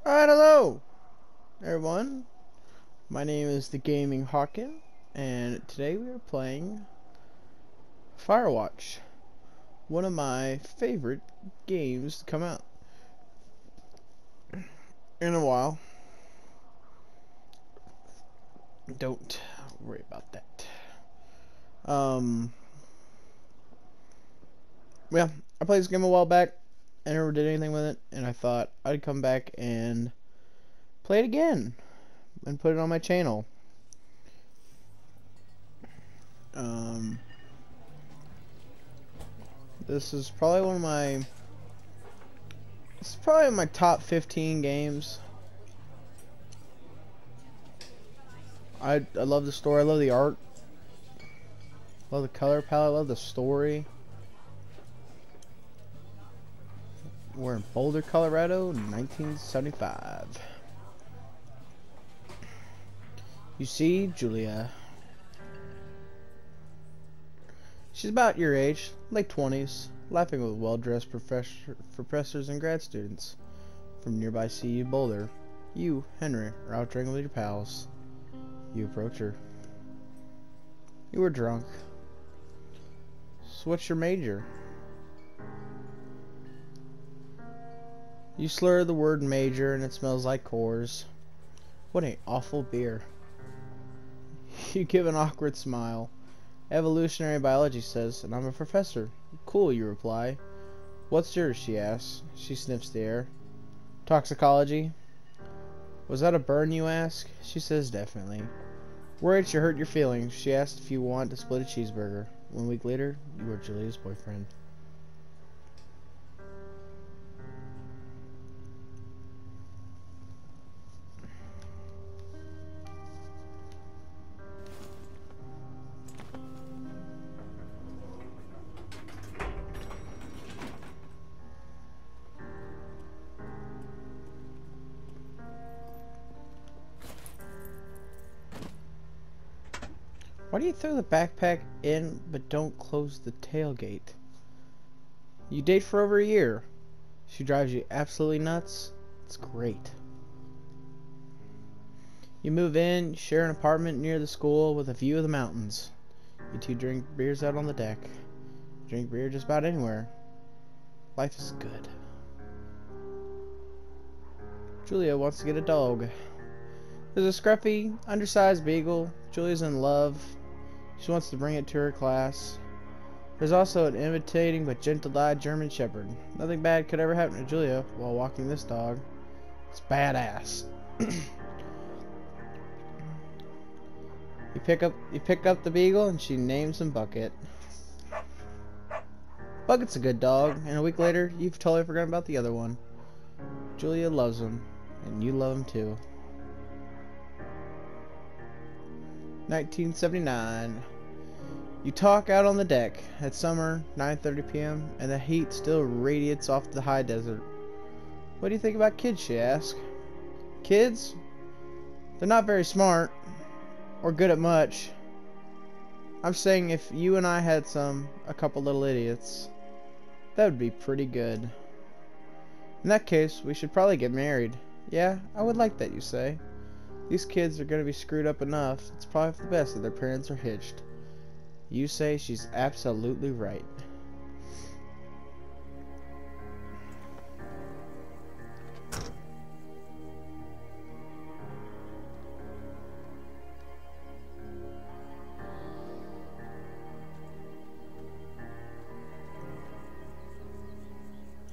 Alright, hello everyone. My name is the Gaming Hawken, and today we are playing Firewatch, one of my favorite games to come out in a while. Don't worry about that. Yeah, I played this game a while back. I never did anything with it, and I thought I'd come back and play it again and put it on my channel. This is probably one of my top 15 games. I love the story, I love the art, love the color palette, I love the story. We're in Boulder, Colorado, 1975. You see Julia. She's about your age, late 20s, laughing with well-dressed professors and grad students from nearby CU Boulder. You, Henry, are out drinking with your pals. You approach her. You were drunk. So what's your major? You slur the word major and it smells like Coors. What an awful beer. You give an awkward smile. Evolutionary biology says, and I'm a professor. Cool, you reply. What's yours, she asks. She sniffs the air. Toxicology. Was that a burn, you ask? She says, definitely. Worried you hurt your feelings, she asks if you want to split a cheeseburger. 1 week later, you are Julia's boyfriend. Why do you throw the backpack in but don't close the tailgate? You date for over a year. She drives you absolutely nuts. It's great. You move in, share an apartment near the school with a view of the mountains. You two drink beers out on the deck. Drink beer just about anywhere. Life is good. Julia wants to get a dog. There's a scruffy, undersized beagle. Julia's in love. She wants to bring it to her class. There's also an imitating but gentle-eyed German Shepherd. Nothing bad could ever happen to Julia while walking this dog. It's badass. You pick up the beagle and she names him Bucket. Bucket's a good dog, and a week later you've totally forgotten about the other one. Julia loves him, and you love him too. 1979. You talk out on the deck. It's summer, 9:30 p.m., and the heat still radiates off the high desert. What do you think about kids, she asks. Kids? They're not very smart, or good at much. I'm saying if you and I had a couple little idiots, that would be pretty good. In that case, we should probably get married. Yeah, I would like that, you say. These kids are going to be screwed up enough. It's probably for the best that their parents are hitched. You say she's absolutely right.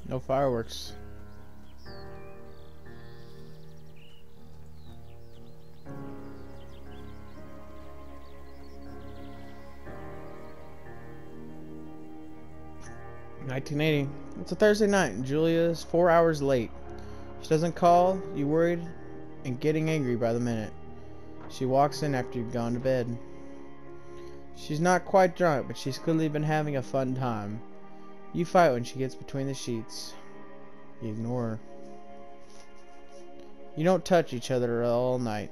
No fireworks. $19.80. It's a Thursday night and Julia's 4 hours late. She doesn't call, you worried and getting angry by the minute. She walks in after you've gone to bed. She's not quite drunk, but she's clearly been having a fun time. You fight when she gets between the sheets. You ignore her. You don't touch each other all night.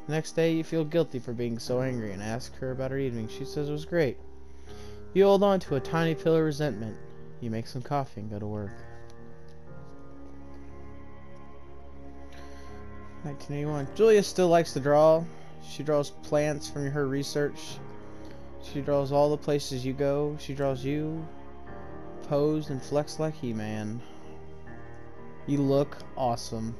The next day you feel guilty for being so angry and ask her about her evening. She says it was great. You hold on to a tiny pill of resentment. You make some coffee and go to work. 1981. Julia still likes to draw. She draws plants from her research. She draws all the places you go. She draws you posed and flexed like He-Man. You look awesome.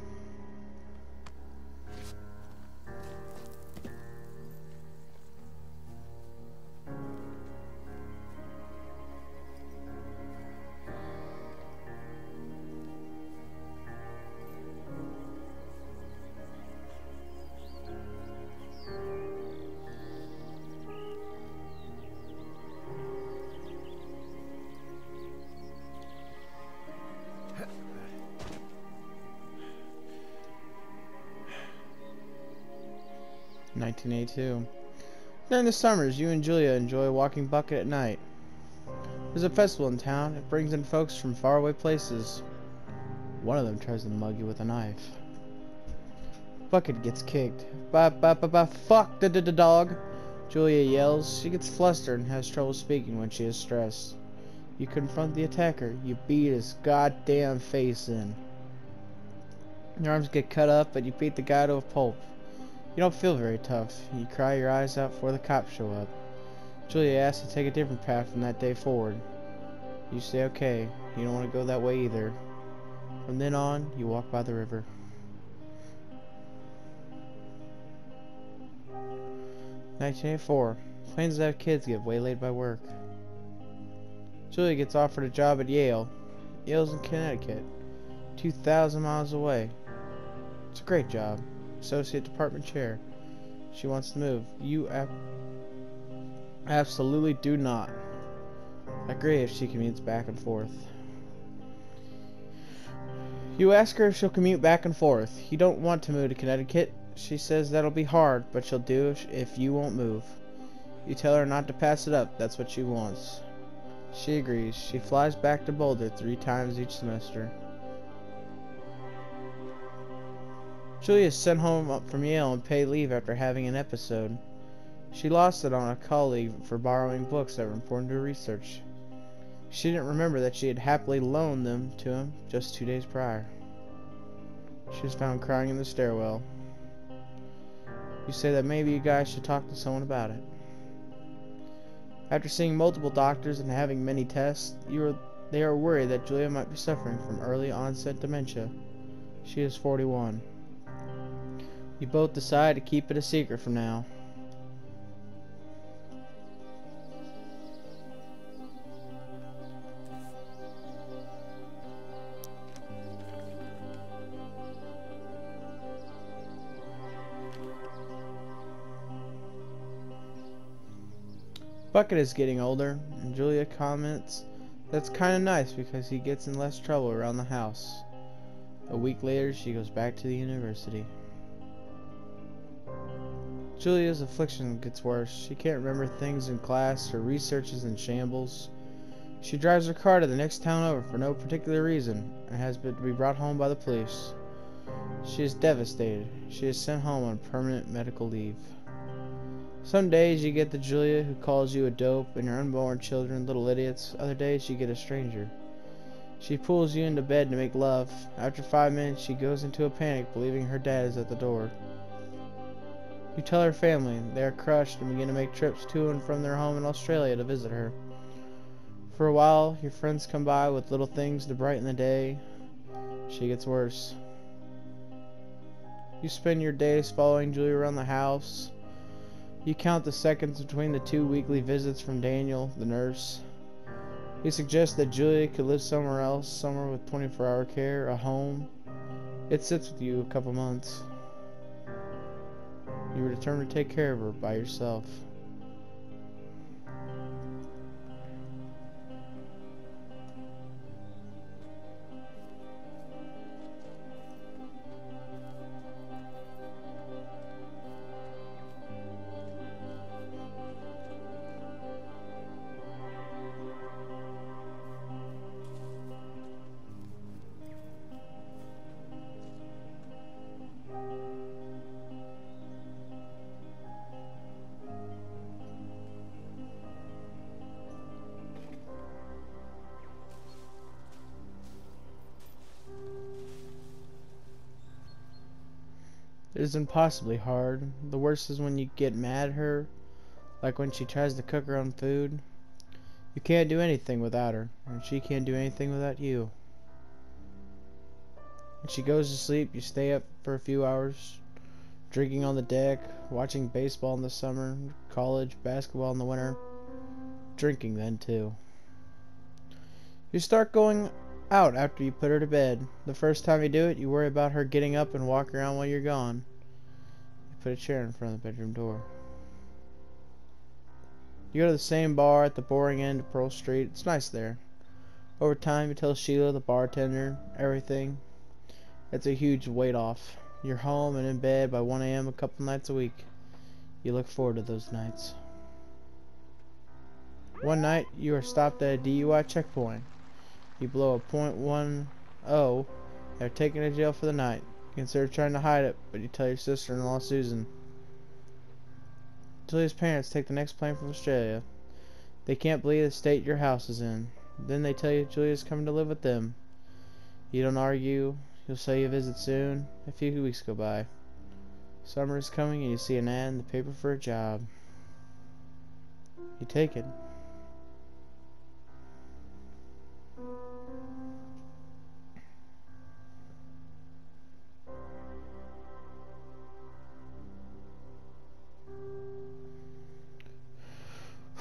(1982). During the summers, you and Julia enjoy walking Bucket at night. There's a festival in town. It brings in folks from faraway places. One of them tries to mug you with a knife. Bucket gets kicked. Fuck the dog! Julia yells. She gets flustered and has trouble speaking when she is stressed. You confront the attacker. You beat his goddamn face in. Your arms get cut up, but you beat the guy to a pulp. You don't feel very tough. You cry your eyes out before the cops show up. Julia asks to take a different path from that day forward. You say okay. You don't want to go that way either. From then on, you walk by the river. 1984. Plans to have kids get waylaid by work. Julia gets offered a job at Yale. Yale's in Connecticut. 2,000 miles away. It's a great job. Associate department chair. She wants to move. You absolutely do not. Agree if she commutes back and forth. You ask her if she'll commute back and forth. You don't want to move to Connecticut. She says that'll be hard, but she'll do if you won't move. You tell her not to pass it up. That's what she wants. She agrees. She flies back to Boulder 3 times each semester. Julia is sent home from Yale and paid leave after having an episode. She lost it on a colleague for borrowing books that were important to her research. She didn't remember that she had happily loaned them to him just 2 days prior. She was found crying in the stairwell. You say that maybe you guys should talk to someone about it. After seeing multiple doctors and having many tests, they are worried that Julia might be suffering from early onset dementia. She is 41. You both decide to keep it a secret for now. Bucket is getting older, and Julia comments that's kind of nice because he gets in less trouble around the house. A week later, she goes back to the university. Julia's affliction gets worse. She can't remember things in class. Her research is in shambles. She drives her car to the next town over for no particular reason and has been to be brought home by the police. She is devastated. She is sent home on permanent medical leave. Some days you get the Julia who calls you a dope and your unborn children little idiots. Other days you get a stranger. She pulls you into bed to make love. After 5 minutes she goes into a panic believing her dad is at the door. You tell her family. They are crushed and begin to make trips to and from their home in Australia to visit her. For a while, your friends come by with little things to brighten the day. She gets worse. You spend your days following Julia around the house. You count the seconds between the 2 weekly visits from Daniel, the nurse. He suggests that Julia could live somewhere else, somewhere with 24-hour care, a home. It sits with you a couple months. You were determined to take care of her by yourself. It is impossibly hard. The worst is when you get mad at her, like when she tries to cook her own food. You can't do anything without her, and she can't do anything without you. When she goes to sleep, you stay up for a few hours, drinking on the deck, watching baseball in the summer, college basketball in the winter, drinking then too. You start going out after you put her to bed. The first time you do it, you worry about her getting up and walking around while you're gone. You put a chair in front of the bedroom door. You go to the same bar at the boring end of Pearl Street. It's nice there. Over time, you tell Sheila, the bartender, everything. It's a huge weight off. You're home and in bed by 1 a.m. a couple nights a week. You look forward to those nights. One night, you are stopped at a DUI checkpoint. You blow a .10 and are taken to jail for the night. You consider trying to hide it, but you tell your sister-in-law, Susan. Julia's parents take the next plane from Australia. They can't believe the state your house is in. Then they tell you Julia's coming to live with them. You don't argue. You'll say you visit soon. A few weeks go by. Summer is coming and you see an ad in the paper for a job. You take it.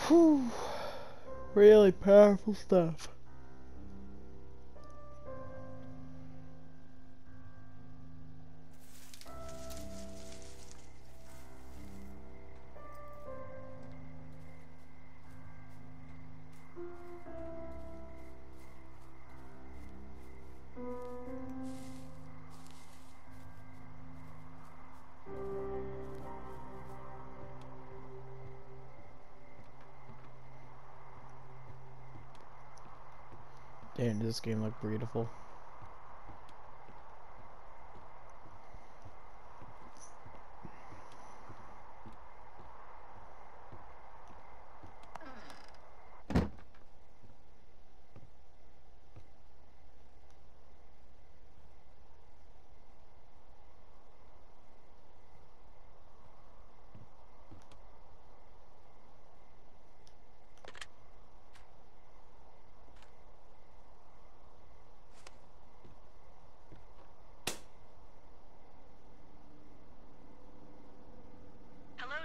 Whew. Really powerful stuff. Damn, does this game look beautiful.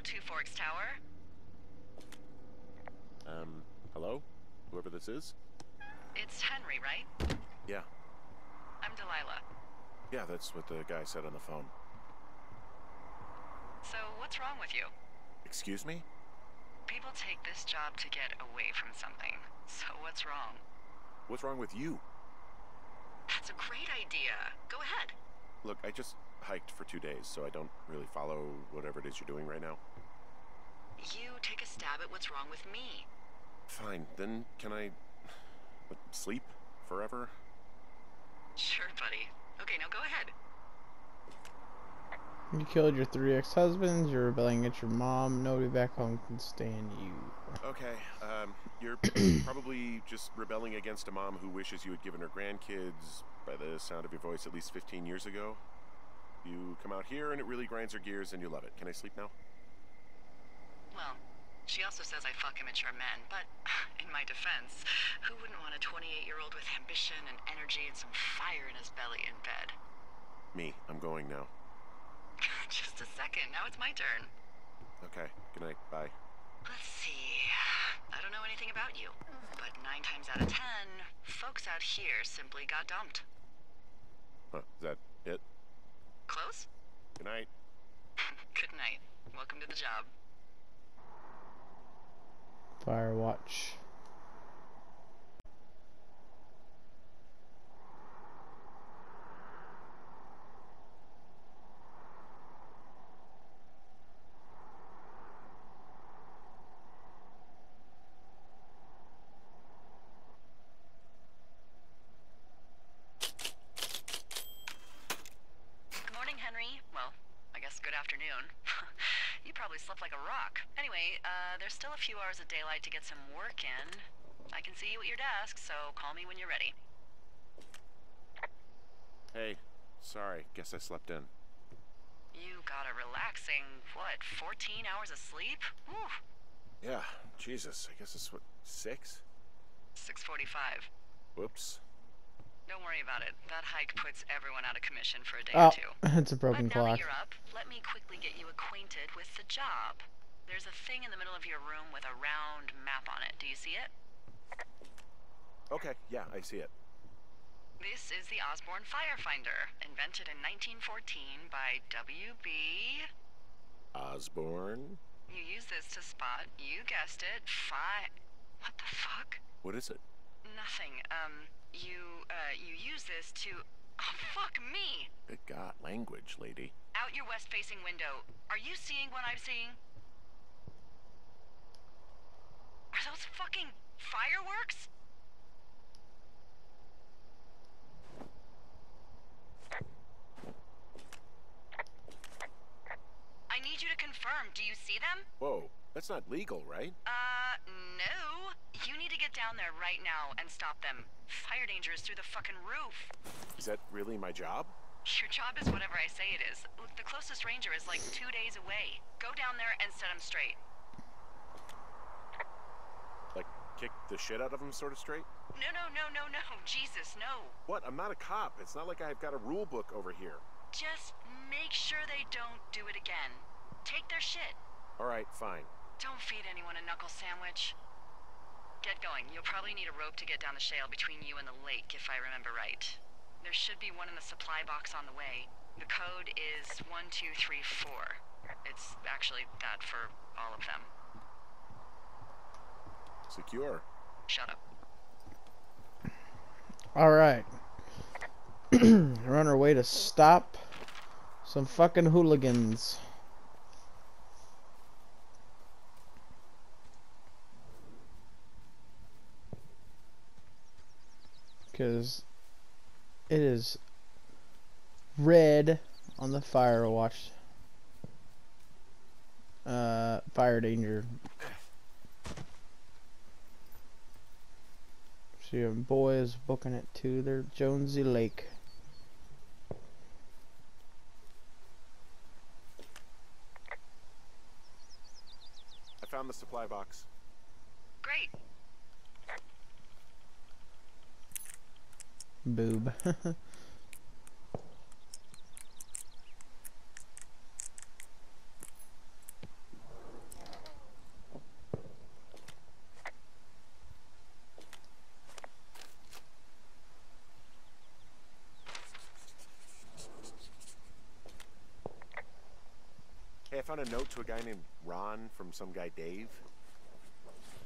Two Forks Tower. Hello? Whoever this is? It's Henry, right? Yeah. I'm Delilah. Yeah, that's what the guy said on the phone. So, what's wrong with you? Excuse me? People take this job to get away from something. So, what's wrong? What's wrong with you? That's a great idea. Go ahead. Look, I just hiked for 2 days, so I don't really follow whatever it is you're doing right now. You take a stab at what's wrong with me. Fine, then can I... sleep? Forever? Sure, buddy. Okay, now go ahead. You killed your 3 ex-husbands, you're rebelling against your mom, nobody back home can stand you. Okay, you're probably just rebelling against a mom who wishes you had given her grandkids, by the sound of your voice, at least 15 years ago. You come out here and it really grinds her gears and you love it. Can I sleep now? Well, she also says I fuck immature men, but in my defense, who wouldn't want a 28-year-old with ambition and energy and some fire in his belly in bed? Me. I'm going now. Just a second. Now it's my turn. Okay. Good night. Bye. Let's see. I don't know anything about you, but 9 times out of 10, folks out here simply got dumped. Huh. Is that it? Close? Good night. Good night. Welcome to the job. Firewatch. Good morning, Henry. Well, I guess good afternoon. You probably slept like a rock. Anyway, there's still a few hours of daylight to get some work in. I can see you at your desk, so call me when you're ready. Hey. Sorry. Guess I slept in. You got a relaxing, what, 14 hours of sleep? Whew. Yeah, Jesus, I guess it's what, 6? 6:45. Whoops. Don't worry about it. That hike puts everyone out of commission for a day Oh, or two. it's a broken But now clock. that you're up, let me quickly get you acquainted with the job. There's a thing in the middle of your room with a round map on it. Do you see it? Okay, yeah, I see it. This is the Osborne Firefinder, invented in 1914 by W.B. Osborne? You use this to spot, you guessed it, What the fuck? What is it? Nothing. You use this to... Oh, fuck me! Good God, language, lady. Out your west-facing window. Are you seeing what I'm seeing? Are those fucking fireworks? I need you to confirm. Do you see them? Whoa, that's not legal, right? No. You need to get down there right now and stop them. Fire danger is through the fucking roof. Is that really my job? Your job is whatever I say it is. Look, the closest ranger is like 2 days away. Go down there and set him straight. Like, kick the shit out of him sort of straight? No. Jesus, no. What? I'm not a cop. It's not like I've got a rule book over here. Just make sure they don't do it again. Take their shit. All right, fine. Don't feed anyone a knuckle sandwich. Get going. You'll probably need a rope to get down the shale between you and the lake, if I remember right. There should be one in the supply box on the way. The code is 1234. It's actually that for all of them. Secure. Shut up. Alright. We're on our way to stop some fucking hooligans. Because it is red on the Firewatch. Fire danger. See, your boy is booking it to their Jonesy Lake. I found the supply box. Great. Boob. Hey, I found a note to a guy named Ron from some guy Dave.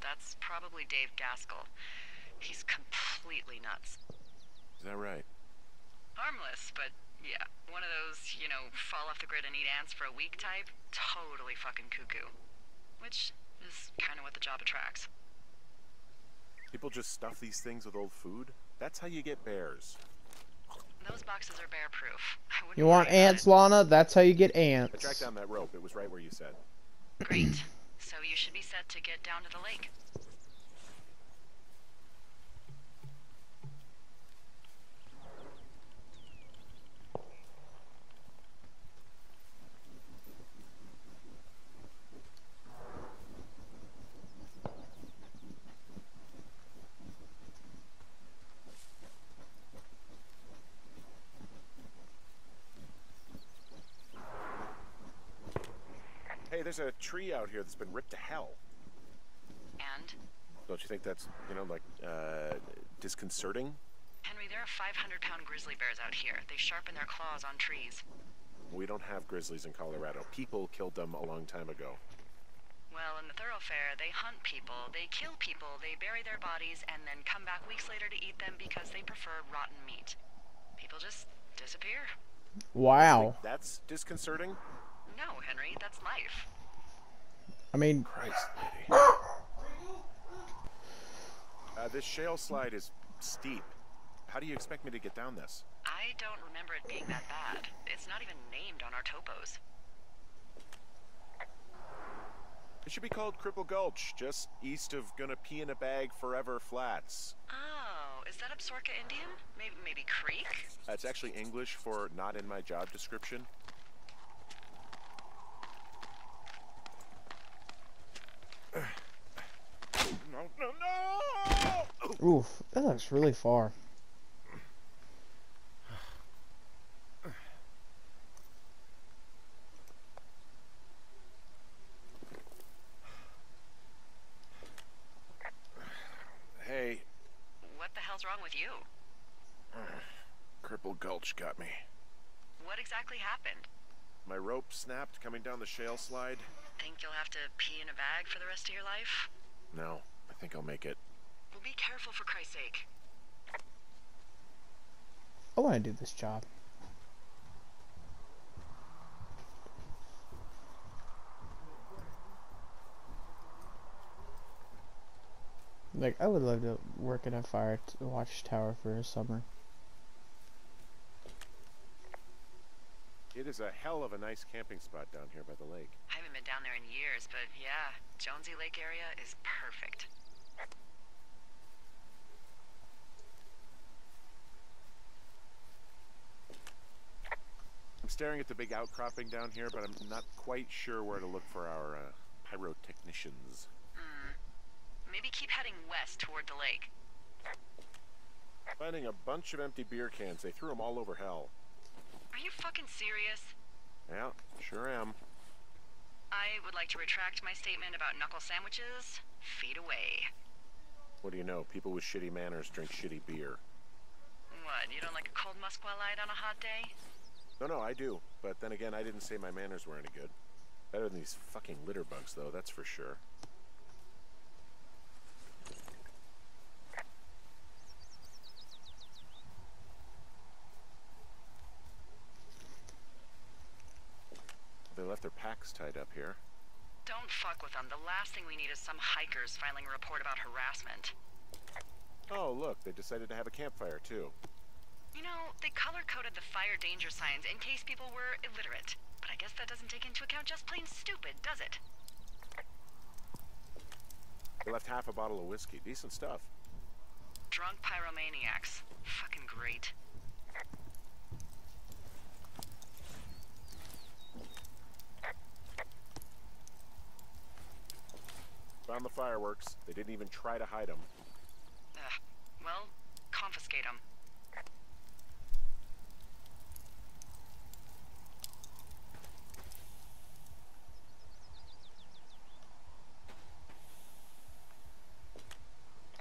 That's probably Dave Gaskell. He's completely nuts. Is that right? Harmless, but yeah, one of those, you know, fall off the grid and eat ants for a week type. Totally fucking cuckoo. Which is kind of what the job attracts. People just stuff these things with old food? That's how you get bears. Those boxes are bear proof. I wouldn't You want worry about ants, Lana? That's how you get I ants. tracked down that rope. It was right where you said. it. Great. So you should be set to get down to the lake. Hey, there's a tree out here that's been ripped to hell. And? Don't you think that's, you know, like, disconcerting? Henry, there are 500-pound grizzly bears out here. They sharpen their claws on trees. We don't have grizzlies in Colorado. People killed them a long time ago. Well, in the thoroughfare, they hunt people, they kill people, they bury their bodies, and then come back weeks later to eat them because they prefer rotten meat. People just disappear. Wow. Think that's disconcerting? No, Henry, that's life. I mean, Christ, lady. This shale slide is steep. How do you expect me to get down this? I don't remember it being that bad. It's not even named on our topos. It should be called Cripple Gulch, just east of Gonna Pee in a Bag Forever Flats. Oh, is that Absaroka Indian? Maybe Creek? It's actually English for not in my job description. Oof, that looks really far. Hey. What the hell's wrong with you? Cripple Gulch got me. What exactly happened? My rope snapped coming down the shale slide. Think you'll have to pee in a bag for the rest of your life? No, I think I'll make it. Well, be careful for Christ's sake. I want to do this job. Like, I would love to work in a Firewatch tower for a summer. It is a hell of a nice camping spot down here by the lake. I haven't been down there in years, but yeah, Jonesy Lake area is perfect. I'm staring at the big outcropping down here, but I'm not quite sure where to look for our pyrotechnicians. Maybe keep heading west toward the lake. Finding a bunch of empty beer cans. They threw them all over hell. Are you fucking serious? Yeah, sure am. I would like to retract my statement about knuckle sandwiches. Feet away. What do you know? People with shitty manners drink shitty beer. What, you don't like a cold Musqualite on a hot day? No, I do. But then again, I didn't say my manners were any good. Better than these fucking litter bugs, though, that's for sure. They left their packs tied up here. Don't fuck with them. The last thing we need is some hikers filing a report about harassment. Oh, look, they decided to have a campfire, too. You know, they color-coded the fire danger signs in case people were illiterate. But I guess that doesn't take into account just plain stupid, does it? They left half a bottle of whiskey. Decent stuff. Drunk pyromaniacs. Fucking great. Found the fireworks. They didn't even try to hide them. Well, confiscate them.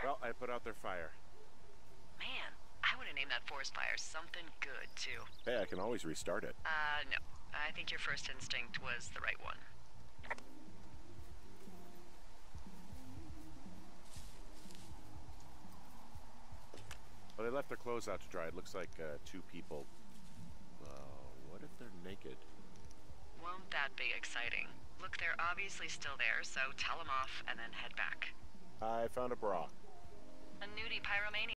Well, I put out their fire. Man, I would have named that forest fire something good, too. Hey, I can always restart it. No. I think your first instinct was the right one. Well, they left their clothes out to dry. It looks like two people. What if they're naked? Won't that be exciting? Look, they're obviously still there, so tell them off and then head back. I found a bra. A nudie pyromaniac.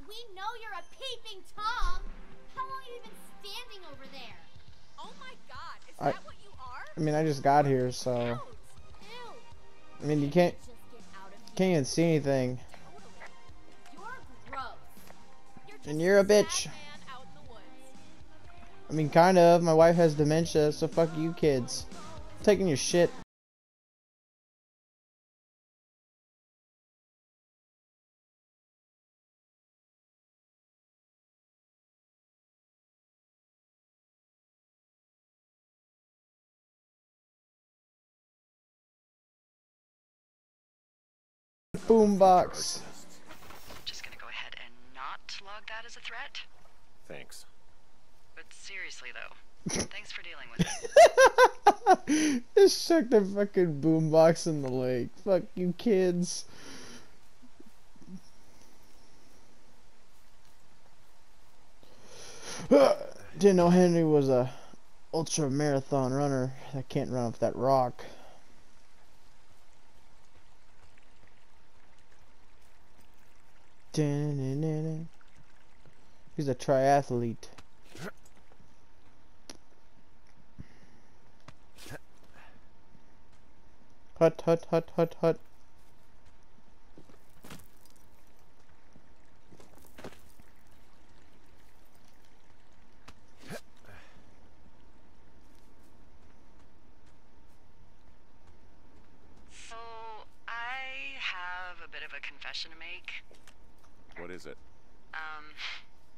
We know you're a peeping Tom! How long have you been standing over there? Oh my god, is that what you are? I mean, I just got here, so... Ew. I mean, you can't Just get out of here. even see anything. Totally. And you're a bitch. I mean, kind of. My wife has dementia, so fuck you kids. Taking your shit. Boombox. Just gonna go ahead and not log that as a threat. Thanks. But seriously though, thanks for dealing with it. Just chuck the fucking boombox in the lake. Fuck you kids. Didn't know Henry was a ultra marathon runner that can't run off that rock. He's a triathlete. Hut, hut, hut, hut, hut. So, I have a bit of a confession to make. What is it?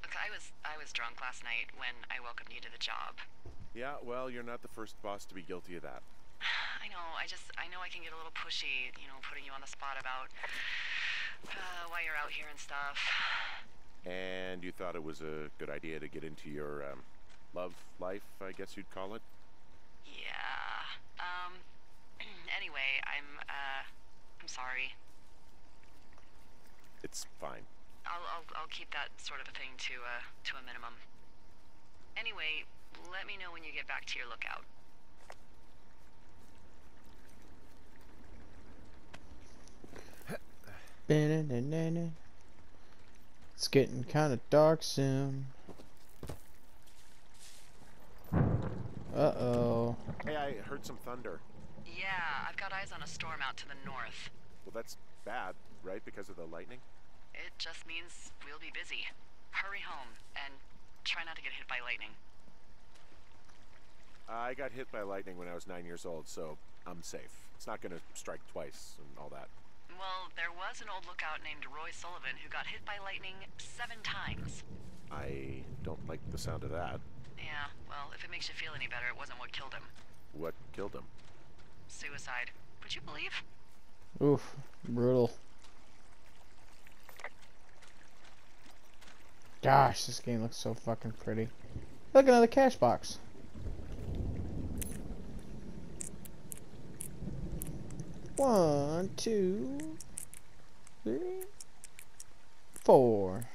Look, I was drunk last night when I welcomed you to the job. Yeah, well, you're not the first boss to be guilty of that. I know, I know I can get a little pushy, you know, putting you on the spot about why you're out here and stuff. And you thought it was a good idea to get into your, love life, I guess you'd call it? Yeah. Anyway, I'm sorry. It's fine. I'll keep that sort of a thing to a minimum. Anyway, let me know when you get back to your lookout. It's getting kind of dark soon. Uh-oh. Hey, I heard some thunder. Yeah, I've got eyes on a storm out to the north. Well, that's bad, right? Because of the lightning? It just means we'll be busy. Hurry home, and try not to get hit by lightning. I got hit by lightning when I was 9 years old, so I'm safe. It's not gonna strike twice and all that. Well, there was an old lookout named Roy Sullivan who got hit by lightning 7 times. I don't like the sound of that. Yeah, well, if it makes you feel any better, it wasn't what killed him. What killed him? Suicide. Would you believe? Oof, brutal. Gosh, this game looks so fucking pretty. Look, another cash box. One, 2, 3, 4.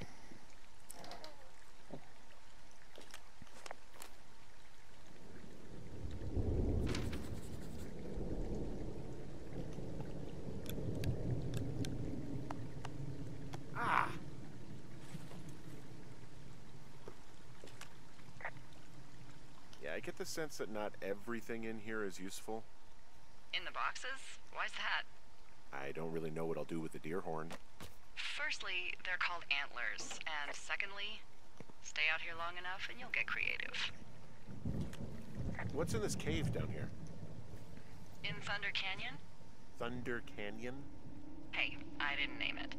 Ah! Yeah, I get the sense that not everything in here is useful. In the boxes? Why's that? I don't really know what I'll do with the deer horn. Firstly, they're called antlers, and secondly, stay out here long enough and you'll get creative. What's in this cave down here? In Thunder Canyon? Thunder Canyon? Hey, I didn't name it.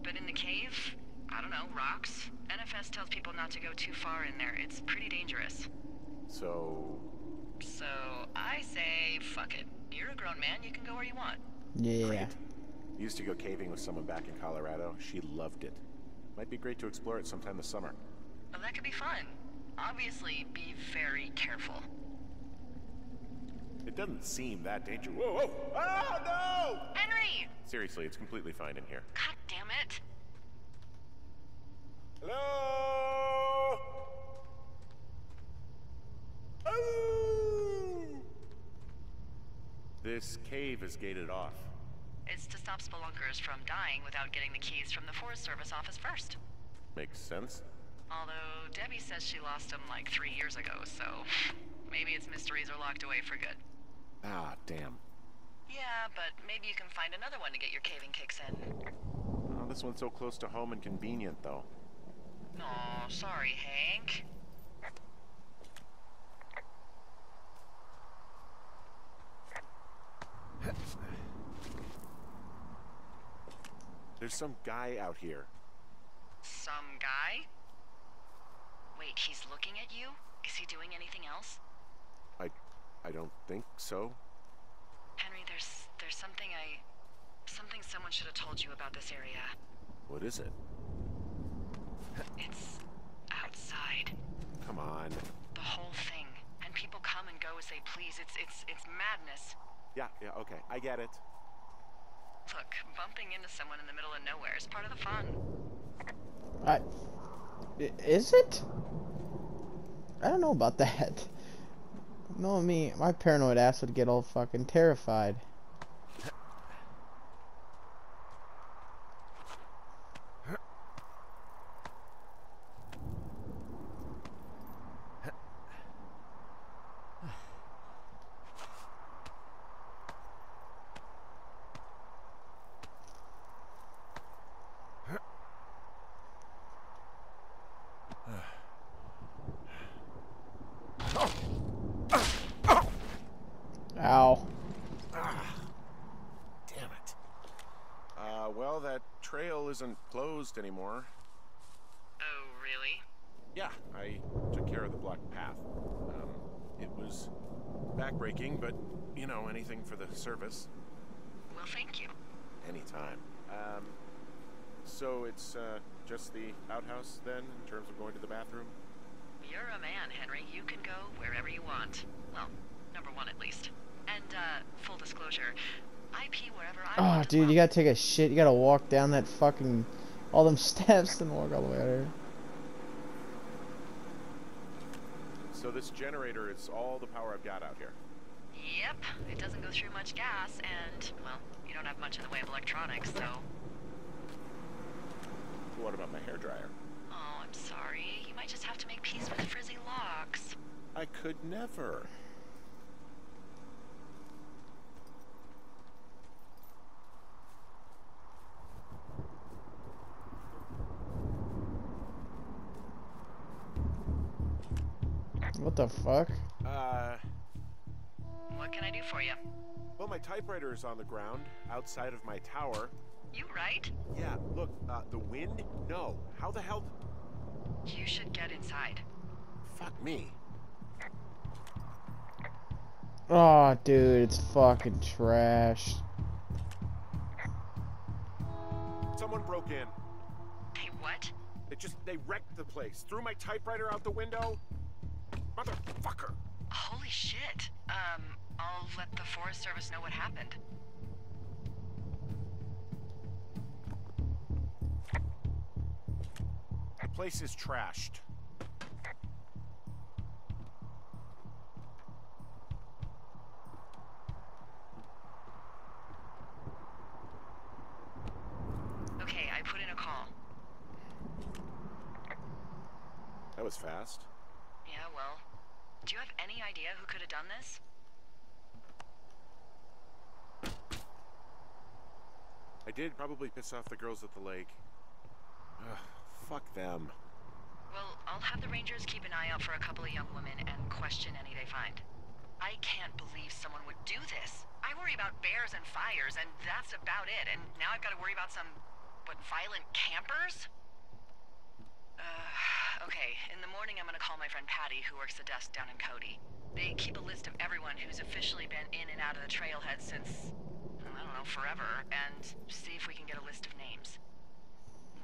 But in the cave, I don't know, rocks. NFS tells people not to go too far in there. It's pretty dangerous. So I say, fuck it. You're a grown man, you can go where you want. Yeah. great. Used to go caving with someone back in Colorado. She loved it. Might be great to explore it sometime this summer. Well, that could be fun. Obviously, be very careful. It doesn't seem that dangerous. Whoa, whoa! Ah, no! Henry! Seriously, it's completely fine in here. God damn it. Hello? Oh! This cave is gated off. It's to stop spelunkers from dying without getting the keys from the Forest Service office first. Makes sense. Although Debbie says she lost them like 3 years ago, so maybe its mysteries are locked away for good. Ah, damn. Yeah, but maybe you can find another one to get your caving kicks in. Oh, this one's so close to home and convenient, though. Aw, sorry, Hank. There's some guy out here. Some guy? Wait, he's looking at you? Is he doing anything else? I don't think so. Henry, there's something someone should have told you about this area. What is it? It's outside. Come on. The whole thing. And people come and go as they please. It's madness. Yeah, okay. I get it. Look, bumping into someone in the middle of nowhere is part of the fun. Is it? I don't know about that. No, me, my paranoid ass would get all fucking terrified. Ow. Damn it. Well, that trail isn't closed anymore. Oh, really? Yeah, I took care of the blocked path. It was backbreaking, but, you know, anything for the service. Well, thank you. Anytime. So it's, just the outhouse, then, in terms of going to the bathroom? You're a man, Henry. You can go wherever you want. Well, number one at least. And, full disclosure, I pee wherever I want. Oh, dude, you gotta take a shit. You gotta walk down that fucking... all them steps and walk all the way out here. So this generator is all the power I've got out here. Yep, it doesn't go through much gas, and, well, you don't have much in the way of electronics, so... What about my hairdryer? Oh, I'm sorry. You might just have to make peace with frizzy locks. I could never. What the fuck? What can I do for you? Well, my typewriter is on the ground, outside of my tower. You right? Yeah, look, the wind? No. How the hell? You should get inside. Fuck me. Oh, dude, it's fucking trash. Someone broke in. Hey, what? They wrecked the place. Threw my typewriter out the window. Motherfucker. Holy shit. I'll let the Forest Service know what happened. The place is trashed. Okay, I put in a call. That was fast. Yeah, well, do you have any idea who could have done this? I did probably piss off the girls at the lake. Ugh, fuck them. Well, I'll have the Rangers keep an eye out for a couple of young women and question any they find. I can't believe someone would do this. I worry about bears and fires, and that's about it. And now I've got to worry about some, violent campers? Okay, in the morning I'm gonna call my friend Patty, who works the desk down in Cody. They keep a list of everyone who's officially been in and out of the trailhead since, I don't know, forever, and see if we can get a list of names.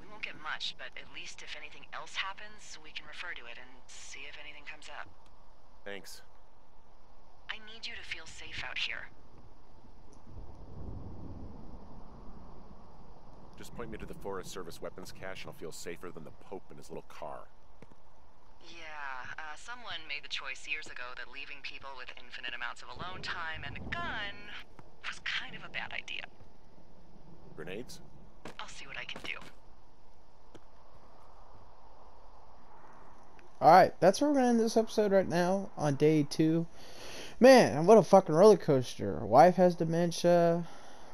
We won't get much, but at least if anything else happens, we can refer to it and see if anything comes up. Thanks. I need you to feel safe out here. Just point me to the Forest Service weapons cache and I'll feel safer than the Pope in his little car. Yeah, someone made the choice years ago that leaving people with infinite amounts of alone time and a gun was kind of a bad idea. Grenades? I'll see what I can do. Alright, that's where we're gonna end this episode right now on day 2. Man, what a fucking roller coaster. Our wife has dementia.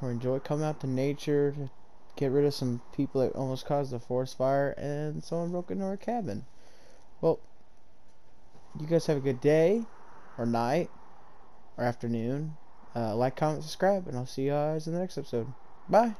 We enjoy coming out to nature to get rid of some people that almost caused a forest fire, and someone broke into our cabin. Well, you guys have a good day, or night, or afternoon. Like, comment, subscribe, and I'll see you guys in the next episode. Bye!